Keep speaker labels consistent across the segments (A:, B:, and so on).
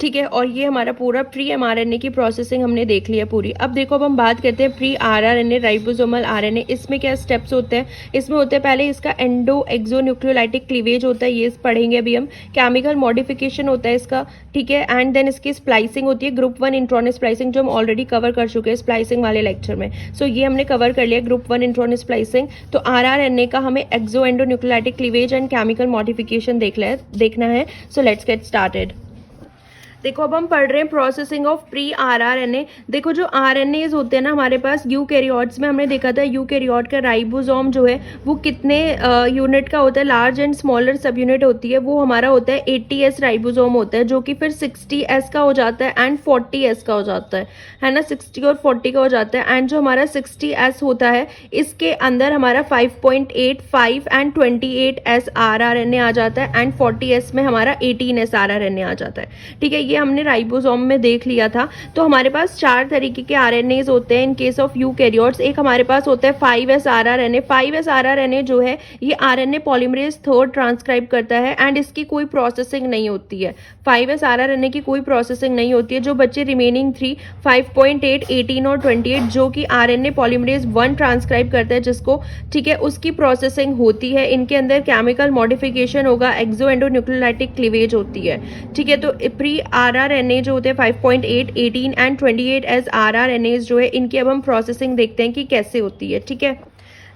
A: ठीक है, और ये हमारा पूरा प्री एमआरएनए की प्रोसेसिंग हमने देख लिया पूरी। अब देखो, अब हम बात करते हैं प्री आरआरएनए राइबोसोमल आरएनए। इसमें क्या स्टेप्स होते हैं? इसमें होते हैं पहले इसका एंडो एक्सोन्यूक्लियोलाइटिक क्लीवेज होता है, ये पढ़ेंगे अभी हम। केमिकल मॉडिफिकेशन होता है इसका, ठीक है, एंड देन इसकी स्प्लाइसिंग होती है, ग्रुप 1 इंट्रॉन स्प्लाइसिंग, जो हम ऑलरेडी कवर कर चुके हैं स्प्लाइसिंग वाले लेक्चर में। सो ये हमने कवर कर लिया ग्रुप 1 इंट्रॉन स्प्लाइसिंग। तो आरआरएनए का हमें एक्सो एंडोन्यूक्लियोलाइटिक क्लीवेज एंड केमिकल मॉडिफिकेशन देखना है। So let's get started. देखो, अब हम पढ़ रहे हैं प्रोसेसिंग ऑफ प्री आरआरएनए। देखो, जो आरएनएज होते हैं ना हमारे पास यूकैरियोट्स में, हमने देखा था यूकैरियोट का राइबोसोम जो है वो कितने यूनिट का होता है, लार्ज एंड स्मॉलर सब यूनिट होती है, वो हमारा होता है 80S राइबोसोम होता है, जो कि फिर 60S का हो जाता है एंड 40S का हो जाता है ना, 60 और 40 का हो जाता है। एंड जो हमारा 60S होता है इसके अंदर हमारा 5.85 एंड 28S आरआरएनए आ जाता है, एंड 40S में हमारा 18S आरआरएनए आ जाता है। ठीक है, ये हमने राइबोसोम में देख लिया था। तो हमारे पास 4 तरीके के आरएनएज होते हैं इन केस ऑफ यूकैरियोट्स। एक हमारे पास होता है 5S आरआरएनए। 5S आरआरएनए जो है ये आरएनए पॉलीमरेज 3 ट्रांसक्राइब करता है एंड इसकी कोई प्रोसेसिंग नहीं होती है। 5S आरआरएनए की कोई प्रोसेसिंग नहीं होती है। जो बच्चे रिमेनिंग 3 5.8, 18 और 28 जो कि आरएनए पॉलीमरेज 1 ट्रांसक्राइब करता है जिसको, ठीक है, उसकी प्रोसेसिंग होती है। इनके अंदर केमिकल मॉडिफिकेशन होगा, एक्सो एंडोन्यूक्लियोलाइटिक क्लीवेज होती है। ठीक है, तो प्री आरआरएनए जो होते हैं 5.8, 18 एंड 28S आरआरएनएज जो है, इनकी अब हम प्रोसेसिंग देखते हैं कि कैसे होती है। ठीक है,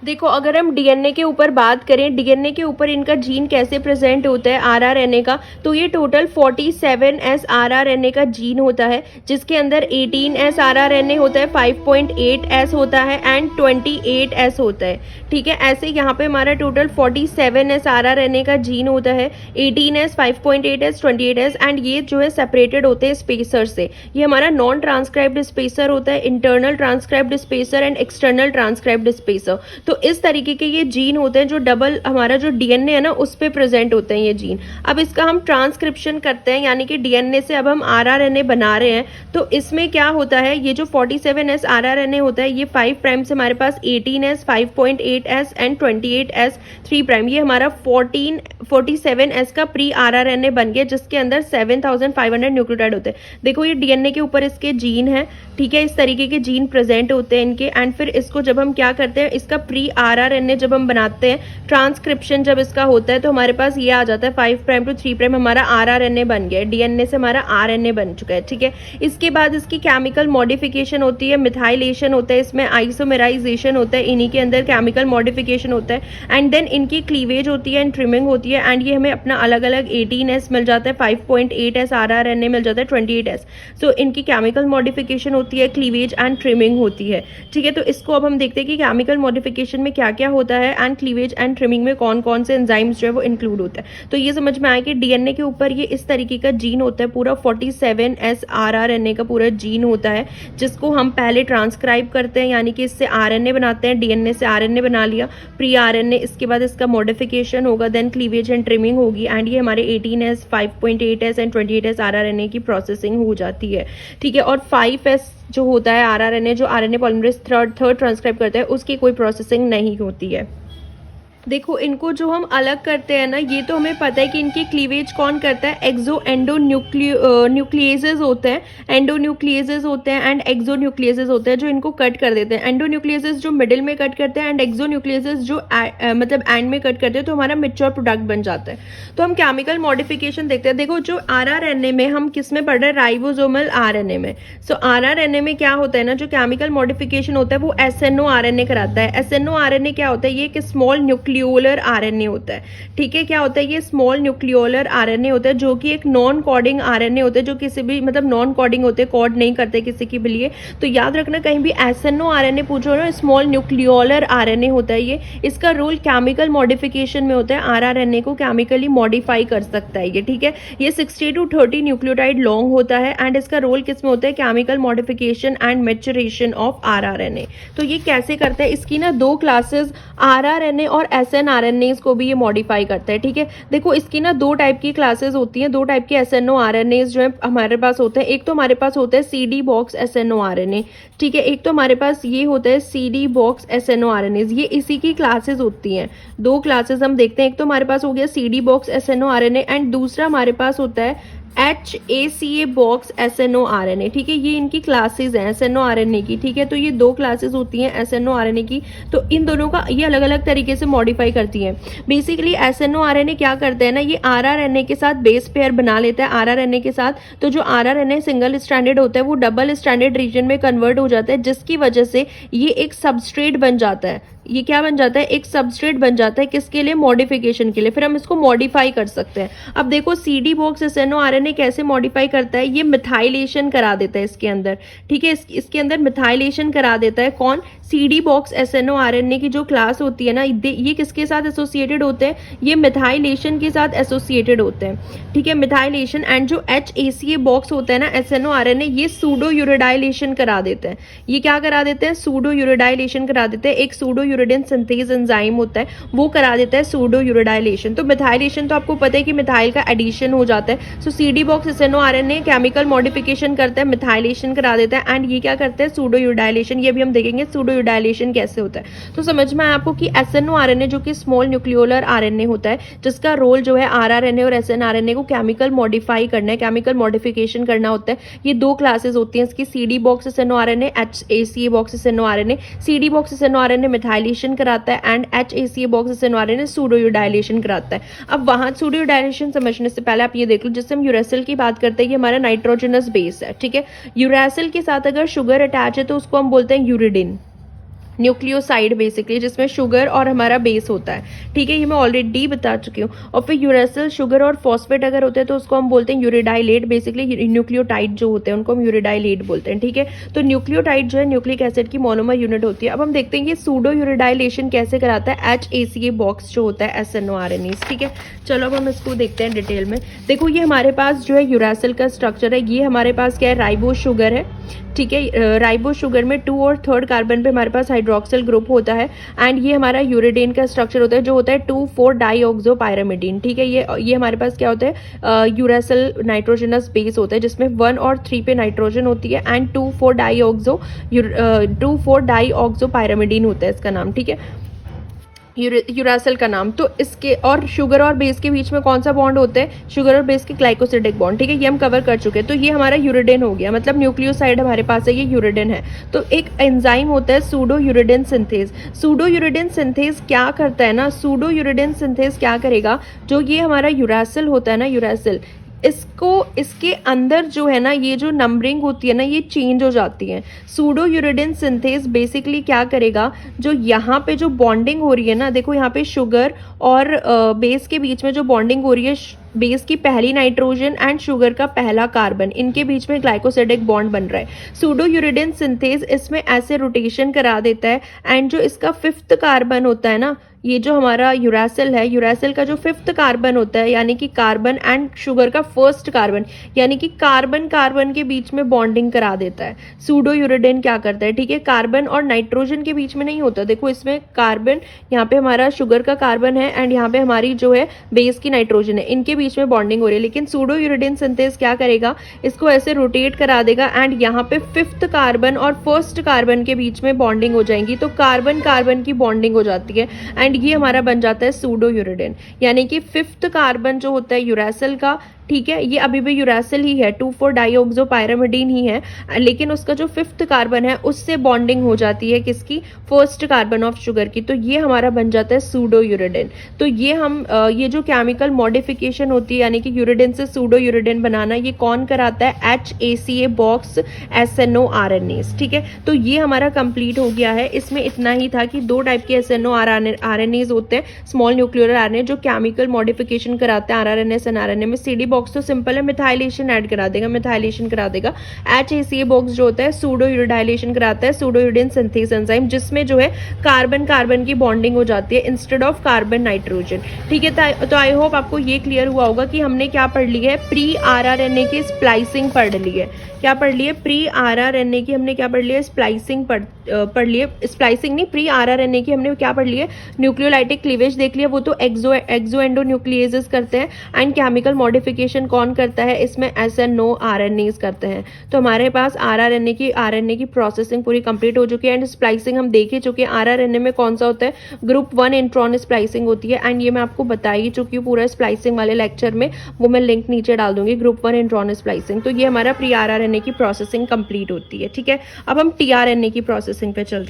A: देखो, अगर हम डीएनए के ऊपर बात करें, डीएनए के ऊपर इनका जीन कैसे प्रेजेंट होता है आरआरएनए का, तो ये टोटल 47S आरआरएनए का जीन होता है, जिसके अंदर 18S आरआरएनए होता है, 5.8S होता है एंड 28S होता है। ठीक है, ऐसे यहाँ पे हमारा टोटल 47S आरआरएनए का जीन होता है, 18S, 5.8S, 28S, एंड ये जो है सेपरेटेड होते हैं स्पेसर से। ये हमारा नॉन ट्रांसक्राइब्ड स्पेसर होता है, internal transcribed spacer and external transcribed spacer. तो इस तरीके के ये जीन होते हैं जो डबल हमारा जो डीएनए है ना उस पे प्रेजेंट होते हैं ये जीन। अब इसका हम ट्रांसक्रिप्शन करते हैं, यानी कि डीएनए से अब हम आरआरएनए बना रहे हैं। तो इसमें क्या होता है, ये जो 47S आरआरएनए होता है ये 5 प्राइम से हमारे पास 18S, 5.8S and 28S 3 prime, ये हमारा 47S का प्री आरआरएनए बन गया, जिसके अंदर 7500 न्यूक्लियोटाइड होते हैं। देखो, ये डीएनए के ऊपर इसके जीन है, ठीक है, इस तरीके के जीन प्रेजेंट होते हैं इनके। एंड फिर इसको जब हम क्या करते हैं, इसका प्री आरआरएनए जब हम बनाते हैं, ट्रांसक्रिप्शन जब इसका होता है, तो हमारे पास ये आ जाता है 5 प्राइम टू 3 प्राइम हमारा आरआरएनए बन गया है, डीएनए से हमारा आरएनए बन चुका है। ठीक है, इसके बाद इसकी केमिकल मॉडिफिकेशन होती है, मिथाइलेशन होता है, इसमें आइसोमेराइजेशन होता है, इन्हीं के अंदर केमिकल मॉडिफिकेशन होता है। एंड देन इनकी क्लीवेज होती है एंड ट्रिमिंग होती है, एंड ये हमें अपना अलग अलग 18S मिल जाता है, 5.8S आरआरएनए मिल जाता है, 28S। सो इनकी केमिकल मॉडिफिकेशन होती है, क्लीवेज एंड ट्रिमिंग होती है। ठीक है, तो इसको अब हम देखते हैं कि केमिकल मॉडिफिकेशन में क्या क्या होता है एंड क्लीवेज एंड ट्रिमिंग में कौन कौन से एंजाइम्स जो है वो इंक्लूड होता है। तो ये समझ में आया कि डीएनए के ऊपर ये इस तरीके का जीन होता है, पूरा 47S आरआरएनए का पूरा जीन होता है, जिसको हम पहले ट्रांसक्राइब करते हैं, यानी कि इससे आरएनए बनाते हैं, डीएनए से आरएनए बना लिया, प्री आरएनए, इसके बाद इसका मॉडिफिकेशन होगा, देन क्लीवेज एंड ट्रिमिंग होगी, एंड ये हमारे 18S, 5.8S and 28S rRNA की प्रोसेसिंग हो जाती है। ठीक है, और 5S जो होता है आरआरएनए, जो आरएनए पॉलीमरेज थर्ड ट्रांसक्राइब करता है, उसकी कोई प्रोसेसिंग नहीं होती है। देखो, इनको जो हम अलग करते हैं ना, ये तो हमें पता है कि इनकी क्लीवेज कौन करता है, एक्सो एंडोन्यूक्लिएजेस होते हैं, एंडोन्यूक्लिएजेस होते हैं एंड एक्सोन्यूक्लिएजेस होते हैं जो इनको कट कर देते हैं। एंडोन्यूक्लिएजेस जो मिडिल में कट करते हैं एंड एक्सोन्यूक्लिएजेस जो मतलब एंड में कट करते हैं, तो हमारा मेच्योर प्रोडक्ट बन जाता है। तो हम केमिकल मॉडिफिकेशन देखते हैं। देखो, जो आरआरएनए में हम किस में पढ़ रहे हैं, राइबोसोमल आरएनए में। सो आरआरएनए में क्या होता है ना, जो केमिकल मॉडिफिकेशन होता है वो एसएनओ आरएनए कराता है। एसएनओ आरएनए क्या होता है, ये एक स्मॉल न्यूक्लियोलर आरएनए होता है। ठीक है, क्या होता है, ये स्मॉल न्यूक्लियोलर आरएनए होता है, जो कि एक नॉन कोडिंग आरएनए होता है, जो किसी भी मतलब नॉन कोडिंग होते हैं, कोड नहीं करते किसी के लिए। तो याद रखना, कहीं भी एसएनओ आरएनए पूछो ना, स्मॉल न्यूक्लियोलर आरएनए होता है ये। इसका रोल केमिकल मॉडिफिकेशन में होता है, आरआरएनए को केमिकली मॉडिफाई कर सकता है ये। ठीक है, ये 60 to 30 न्यूक्लियोटाइड लॉन्ग होता है, एंड इसका रोल किस में होता है, chemical modification and maturation of rRNA. तो ये कैसे करता है, इसकी ना 2 क्लासेस आरआरएनए और एसएनआरएनएस को भी ये मॉडिफाई करता है। ठीक है, देखो, इसकी ना 2 टाइप की क्लासेस होती हैं, 2 टाइप के एसएनओ आरएनएस जो है हमारे पास होते हैं। एक तो हमारे पास होता है सीडी बॉक्स एसएनओ आरएनए, ठीक है, एक तो हमारे पास ये होता है सीडी बॉक्स एसएनओ आरएनएस। ये इसी की क्लासेस होती हैं, 2 क्लासेस हम देखते हैं। एक तो हमारे पास हो गया CD box SNO RNA and दूसरा हमारे पास होता है HACA बॉक्स SNO-RNA, ठीक है, ये इनकी क्लासेस हैं SNO-RNA की, ठीक है। तो ये दो क्लासेस होती हैं SNO-RNA की, तो इन दोनों का ये अलग अलग तरीके से मॉडिफाई करती हैं। बेसिकली SNO-RNA क्या करते हैं ना, ये RRNA के साथ बेस पेयर बना लेता है RRNA के साथ। तो जो RRNA सिंगल स्ट्रैंडेड होता है वो डबल स्ट्रैंडेड रीजन में कन्वर्ट हो जाता है, जिसकी वजह से ये एक सबस्ट्रेट बन जाता है। ये क्या बन जाता है, एक सबस्ट्रेट बन जाता है, किसके लिए, मॉडिफिकेशन के लिए। फिर हम इसको मॉडिफाई कर सकते हैं। अब देखो CD बॉक्स SNO-RNA कैसे मॉडिफाई करता है, ये मिथाइलेशन करा देता है इसके अंदर, ठीक है। इसके अंदर मिथाइलेशन करा देता है कौन, CD बॉक्स SNO-RNA की जो क्लास होती है ना, ये किसके साथ एसोसिएटेड होते हैं, ये मिथाइलेशन के साथ एसोसिएटेड होते हैं, ठीक है, मिथाइलेशन। एंड जो HACA बॉक्स होता है ना SNO-RNA, ये सूडो यूरिडाइलेशन करा देते हैं। ये क्या करा देते हैं, सूडो यूरिडाइलेशन करा देते हैं। एक सूडो यूरिडिन सिंथेज एंजाइम होता है, वो करा देता है सूडो यूरिडाइलेशन। तो मिथाइलेशन तो आपको पता है कि मिथाइल का एडिशन हो जाता है। सो CD box SNO-RNA chemical modification करता है, मिथाइलेशन करा देता है, एंड ये क्या करते हैं, सूडो यूरिडाइलेशन। ये भी हम देखेंगे सूडो यूरिडाइलेशन कैसे होता है। तो समझ में आया आपको कि SNO-RNA जो कि स्मॉल न्यूक्लियोलर RNA होता है, जिसका रोल जो है RRNA और SNRNA को केमिकल मॉडिफाई करना है, केमिकल मॉडिफिकेशन करना होता है। ये दो क्लासेस होती हैं इसकी, CD box SNO-RNA, HACA box SNO-RNA। CD box SNO-RNA methylation कराता है एंड HACA बॉक्स SNO-RNA सूडोयूडाइलेशन कराता है। अब वहां सूडोयूडाइलेशन समझने से पहले आप ये देख लो, जिससे हम यूरेसिल की बात करते हैं, ये हमारा नाइट्रोजनस बेस है, ठीक है। यूरेसिल के साथ अगर शुगर अटैच है तो उसको हम बोलते हैं यूरिडिन, न्यूक्लियोसाइड बेसिकली, जिसमें शुगर और हमारा बेस होता है, ठीक है। ये मैं ऑलरेडी बता चुकी हूँ। और फिर यूरेसिल, शुगर और फॉस्फेट अगर होते हैं तो उसको हम बोलते हैं यूरिडाइलेट, बेसिकली न्यूक्लियोटाइड जो होते हैं उनको हम यूरिडाइलेट बोलते हैं, ठीक है। तो न्यूक्लियोटाइड जो है न्यूक्लिक एसिड की मोनोमर यूनिट होती है। अब हम देखते हैं ये सूडो यूरिडाइलेशन कैसे कराता है HACA बॉक्स जो होता है SNO-RNA, ठीक है। चलो अब हम इसको देखते हैं डिटेल में। देखो ये हमारे पास जो है यूरेसिल का स्ट्रक्चर है, ये हमारे पास क्या है, राइबोस शुगर है, ठीक है। राइबोस शुगर में 2 और 3rd कार्बन पे हमारे पास हाइड्रोक्सिल ग्रुप होता है, एंड ये हमारा यूरिडेन का स्ट्रक्चर होता है जो होता है 2,4-डाईऑक्सोपाइरामिडीन, ठीक है। ये हमारे पास क्या होता है, यूरेसिल नाइट्रोजनस बेस होता है, जिसमें 1 और 3 पे नाइट्रोजन होती है, एंड 2,4-डाईऑक्सोपाइरामिडीन होता है इसका नाम, ठीक है, यूरासिल का नाम। तो इसके और शुगर और बेस के बीच में कौन सा बॉन्ड होता है, शुगर और बेस के ग्लाइकोसिडिक बॉन्ड, ठीक है। ये हम कवर कर चुके हैं। तो ये हमारा यूरिडिन हो गया, मतलब न्यूक्लियोसाइड हमारे पास है, ये यूरिडिन है। तो एक एंजाइम होता है pseudo uridine synthase. Pseudo uridine synthase क्या करता है ना, सूडो यूरिडिन सिंथेज क्या करेगा, जो ये हमारा यूरासिल होता है ना, यूरासिल, इसको, इसके अंदर जो है ना, ये जो नंबरिंग होती है ना, ये चेंज हो जाती है। सूडो यूरिडिन सिंथेज बेसिकली क्या करेगा, जो यहाँ पे जो बॉन्डिंग हो रही है ना, देखो यहाँ पे शुगर और बेस के बीच में जो बॉन्डिंग हो रही है, बेस की पहली नाइट्रोजन एंड शुगर का पहला कार्बन, इनके बीच में ग्लाइकोसिडिक बॉन्ड बन रहा है। सूडो यूरिडिन सिंथेज इसमें ऐसे रोटेशन करा देता है, एंड जो इसका 5th कार्बन होता है ना, ये जो हमारा यूरासिल है, यूरासिल का जो 5th कार्बन होता है, यानी कि कार्बन एंड शुगर का 1st कार्बन, यानी कि कार्बन कार्बन के बीच में बॉन्डिंग करा देता है। सूडो यूरिडिन क्या करता है, ठीक है, कार्बन और नाइट्रोजन के बीच में नहीं होता। देखो इसमें कार्बन, यहाँ पे हमारा शुगर का कार्बन है, एंड यहाँ पे हमारी जो है बेस की नाइट्रोजन है, इनके बीच में बॉन्डिंग हो रही है। लेकिन सूडो यूरिडिन सिंथेज क्या करेगा, इसको ऐसे रोटेट करा देगा, एंड यहाँ पे 5th कार्बन और 1st कार्बन के बीच में बॉन्डिंग हो जाएंगी, तो कार्बन कार्बन की बॉन्डिंग हो जाती है, एंड ये हमारा बन जाता है सूडो यूरिडिन। यानी कि 5th कार्बन जो होता है यूरासिल का, ठीक है, ये अभी भी यूरासिल ही है, 2,4-डाईऑक्सोपाइरामिडीन ही है, लेकिन उसका जो 5th कार्बन है उससे बॉन्डिंग हो जाती है किसकी, 1st कार्बन ऑफ शुगर की। तो ये हमारा बन जाता है सूडो यूरिडिन। तो ये हम ये जो केमिकल मॉडिफिकेशन होती है, यानी कि यूरिडिन से सूडो यूरिडिन बनाना, ये कौन कराता है, HACA बॉक्स SNO-RNAs, ठीक है। तो ये हमारा कंप्लीट हो गया है। इसमें इतना ही था कि 2 टाइप के SNO-RNAs होते हैं, स्मॉल न्यूक्लियर RNA जो केमिकल मॉडिफिकेशन कराते हैं RRNA SNRNA में। CD बॉक्स तो सिंपल है, मिथाइलेशन ऐड करा देगा, मिथाइलेशन करा देगा। HACA बॉक्स जो होता है सूडो यूरिडाइलेशन कराता है, सूडो यूरिडिन सिंथेज एंजाइम, जिसमें जो है कार्बन कार्बन की बॉन्डिंग हो जाती है इंस्टेड ऑफ कार्बन नाइट्रोजन, ठीक है। तो आई होप आपको ये क्लियर हुआ होगा कि हमने क्या पढ़ ली है, प्री RRNA की स्प्लाइसिंग पढ़ ली है। क्या पढ़ लिए, प्री RRNA की हमने क्या पढ़ लिया, स्प्लाइसिंग पढ़ लिए, स्प्लाइसिंग नहीं, प्री RRNA की हमने क्या पढ़ लिया, न्यूक्लियोलाइटिक क्लीवेज देख लिया, वो तो एक्सो एंडो न्यूक्लिएजेस करते हैं, एंड केमिकल मॉडिफिकेशन रेप्लिकेशन कौन करता है, इसमें SNO RNAs करते हैं। तो हमारे पास RNA की प्रोसेसिंग पूरी कंप्लीट हो चुकी है एंड स्प्लाइसिंग हम देख ही चुके हैं। RNA में कौन सा होता है, ग्रुप 1 इंट्रॉन स्प्लाइसिंग होती है एंड ये मैं आपको बता ही चुकी हूँ पूरा स्प्लाइसिंग वाले लेक्चर में, वो मैं लिंक नीचे डाल दूंगी, ग्रुप 1 इंट्रॉन स्प्लाइसिंग। तो ये हमारा प्री RNA की प्रोसेसिंग कंप्लीट होती है। ठीक है, अब हम tRNA की प्रोसेसिंग पे चलते हैं।